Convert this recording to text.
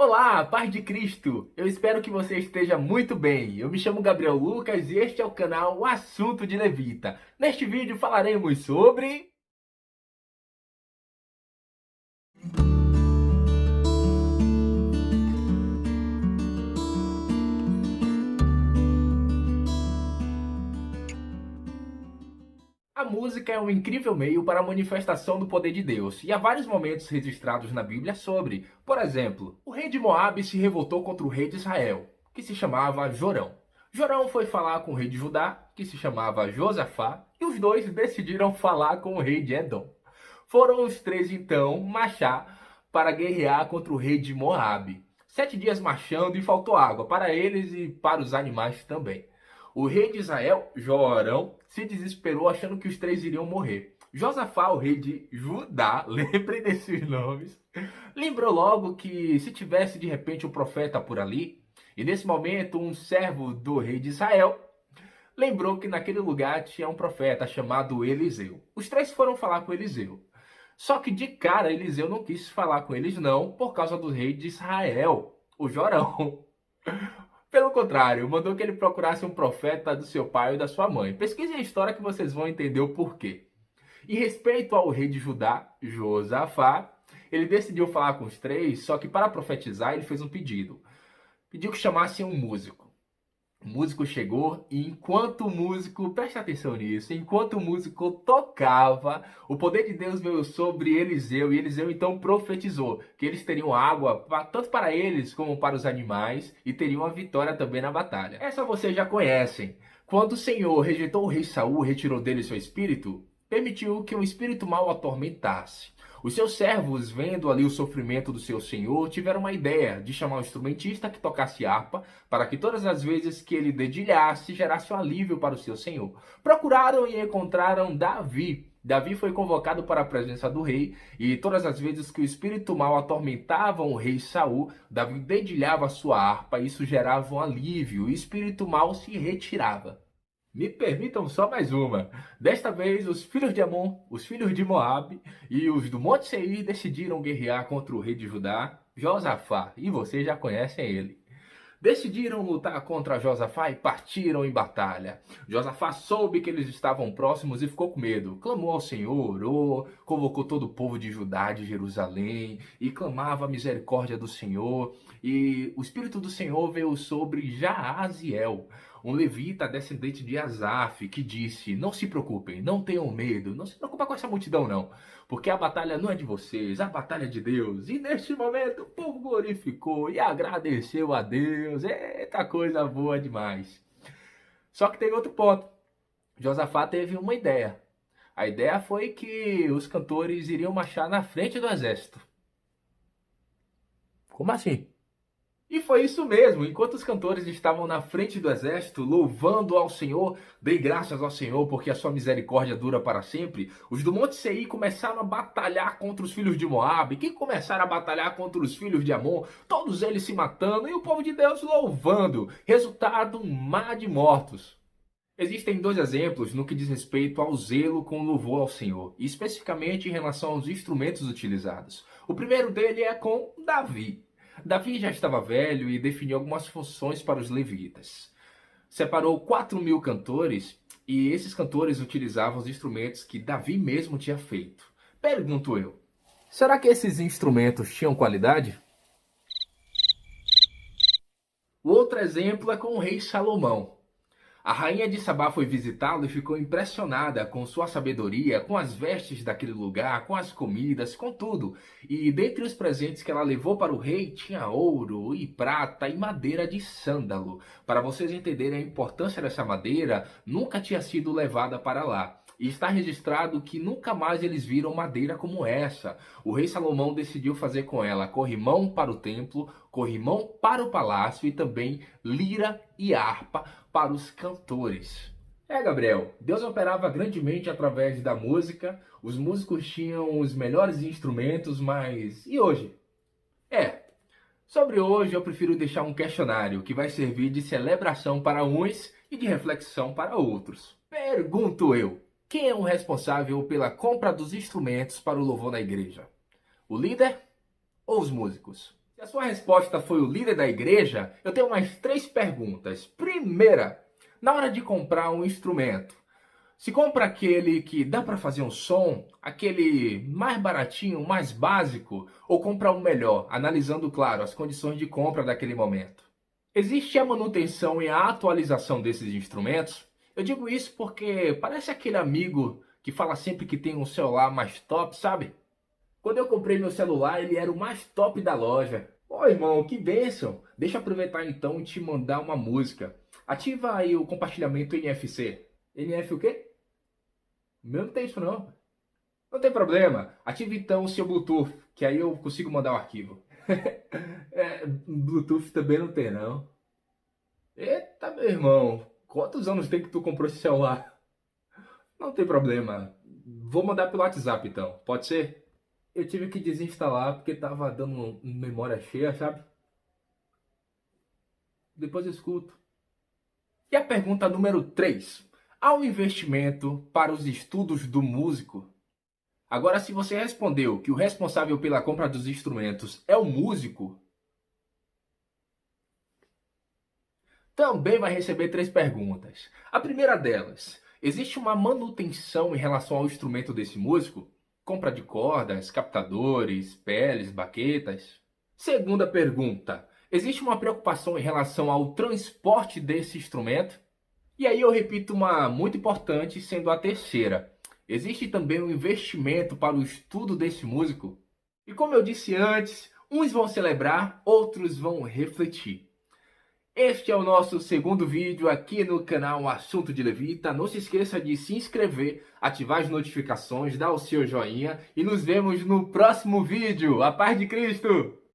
Olá, paz de Cristo! Eu espero que você esteja muito bem. Eu me chamo Gabriel Lucas e este é o canal O Assunto de Levita. Neste vídeo falaremos sobre a música é um incrível meio para a manifestação do poder de Deus, e há vários momentos registrados na Bíblia sobre, por exemplo, o rei de Moabe se revoltou contra o rei de Israel, que se chamava Jorão. Jorão foi falar com o rei de Judá, que se chamava Josafá, e os dois decidiram falar com o rei de Edom. Foram os três então marchar para guerrear contra o rei de Moabe. 7 dias marchando e faltou água para eles e para os animais também. O rei de Israel, Jorão, se desesperou achando que os três iriam morrer. Josafá, o rei de Judá, lembrem desses nomes, lembrou logo que se tivesse de repente um profeta por ali, e nesse momento um servo do rei de Israel, lembrou que naquele lugar tinha um profeta chamado Eliseu. Os três foram falar com Eliseu. Só que de cara Eliseu não quis falar com eles não, por causa do rei de Israel, o Jorão. Pelo contrário, mandou que ele procurasse um profeta do seu pai ou da sua mãe. Pesquisem a história que vocês vão entender o porquê. Em respeito ao rei de Judá, Josafá, ele decidiu falar com os três, só que para profetizar ele fez um pedido. Pediu que chamassem um músico. O músico chegou e enquanto o músico, preste atenção nisso, enquanto o músico tocava, o poder de Deus veio sobre Eliseu e Eliseu então profetizou que eles teriam água tanto para eles como para os animais e teriam a vitória também na batalha. Essa vocês já conhecem. Quando o Senhor rejeitou o rei Saul, retirou dele seu espírito, permitiu que um espírito mau o atormentasse. Os seus servos, vendo ali o sofrimento do seu senhor, tiveram uma ideia de chamar um instrumentista que tocasse harpa, para que todas as vezes que ele dedilhasse, gerasse um alívio para o seu senhor. Procuraram e encontraram Davi. Davi foi convocado para a presença do rei, e todas as vezes que o espírito mau atormentava o rei Saul, Davi dedilhava a sua harpa, e isso gerava um alívio, e o espírito mau se retirava. Me permitam só mais uma. Desta vez, os filhos de Amon, os filhos de Moabe e os do Monte Seir decidiram guerrear contra o rei de Judá, Josafá, e vocês já conhecem ele. Decidiram lutar contra Josafá e partiram em batalha. Josafá soube que eles estavam próximos e ficou com medo. Clamou ao Senhor, orou, convocou todo o povo de Judá, de Jerusalém, e clamava a misericórdia do Senhor. E o Espírito do Senhor veio sobre Jaaziel, um levita descendente de Asaf, que disse: não se preocupem, não tenham medo, não se preocupem com essa multidão não, porque a batalha não é de vocês, a batalha é de Deus. E neste momento o povo glorificou e agradeceu a Deus. Eita, coisa boa demais. Só que tem outro ponto. Josafá teve uma ideia. A ideia foi que os cantores iriam marchar na frente do exército. Como assim? E foi isso mesmo. Enquanto os cantores estavam na frente do exército, louvando ao Senhor, dei graças ao Senhor, porque a sua misericórdia dura para sempre, os do Monte Seir começaram a batalhar contra os filhos de Moabe, que começaram a batalhar contra os filhos de Amon, todos eles se matando e o povo de Deus louvando. Resultado, um mar de mortos. Existem dois exemplos no que diz respeito ao zelo com louvor ao Senhor, e especificamente em relação aos instrumentos utilizados. O primeiro dele é com Davi. Davi já estava velho e definiu algumas funções para os levitas. Separou 4.000 cantores e esses cantores utilizavam os instrumentos que Davi mesmo tinha feito. Pergunto eu, será que esses instrumentos tinham qualidade? O outro exemplo é com o rei Salomão. A rainha de Sabá foi visitá-lo e ficou impressionada com sua sabedoria, com as vestes daquele lugar, com as comidas, com tudo. E dentre os presentes que ela levou para o rei, tinha ouro e prata e madeira de sândalo. Para vocês entenderem a importância dessa madeira, nunca tinha sido levada para lá. E está registrado que nunca mais eles viram madeira como essa. O rei Salomão decidiu fazer com ela corrimão para o templo, corrimão para o palácio e também lira e harpa para os cantores. Gabriel, Deus operava grandemente através da música, os músicos tinham os melhores instrumentos, mas e hoje? Sobre hoje eu prefiro deixar um questionário que vai servir de celebração para uns e de reflexão para outros. Pergunto eu, quem é o responsável pela compra dos instrumentos para o louvor na igreja? O líder ou os músicos? Se a sua resposta foi o líder da igreja, eu tenho mais 3 perguntas. Primeira, na hora de comprar um instrumento, se compra aquele que dá para fazer um som, aquele mais baratinho, mais básico, ou compra um melhor, analisando, claro, as condições de compra daquele momento? Existe a manutenção e a atualização desses instrumentos? Eu digo isso porque parece aquele amigo que fala sempre que tem um celular mais top, sabe? Quando eu comprei meu celular, ele era o mais top da loja. Ô irmão, que bênção! Deixa eu aproveitar então e te mandar uma música. Ativa aí o compartilhamento NFC. NF o quê? O meu não tem isso não. Não tem problema. Ative então o seu Bluetooth, que aí eu consigo mandar o arquivo. Bluetooth também não tem não. Eita, meu irmão. Quantos anos tem que tu comprou esse celular? Não tem problema. Vou mandar pelo WhatsApp então. Pode ser? Eu tive que desinstalar porque tava dando memória cheia, sabe? Depois eu escuto. E a pergunta número 3. Há um investimento para os estudos do músico? Agora, se você respondeu que o responsável pela compra dos instrumentos é o músico, também vai receber 3 perguntas. A primeira delas, existe uma manutenção em relação ao instrumento desse músico? Compra de cordas, captadores, peles, baquetas? Segunda pergunta, existe uma preocupação em relação ao transporte desse instrumento? E aí eu repito uma muito importante, sendo a terceira. Existe também um investimento para o estudo desse músico? E como eu disse antes, uns vão celebrar, outros vão refletir. Este é o nosso segundo vídeo aqui no canal Assunto de Levita. Não se esqueça de se inscrever, ativar as notificações, dar o seu joinha e nos vemos no próximo vídeo. A paz de Cristo!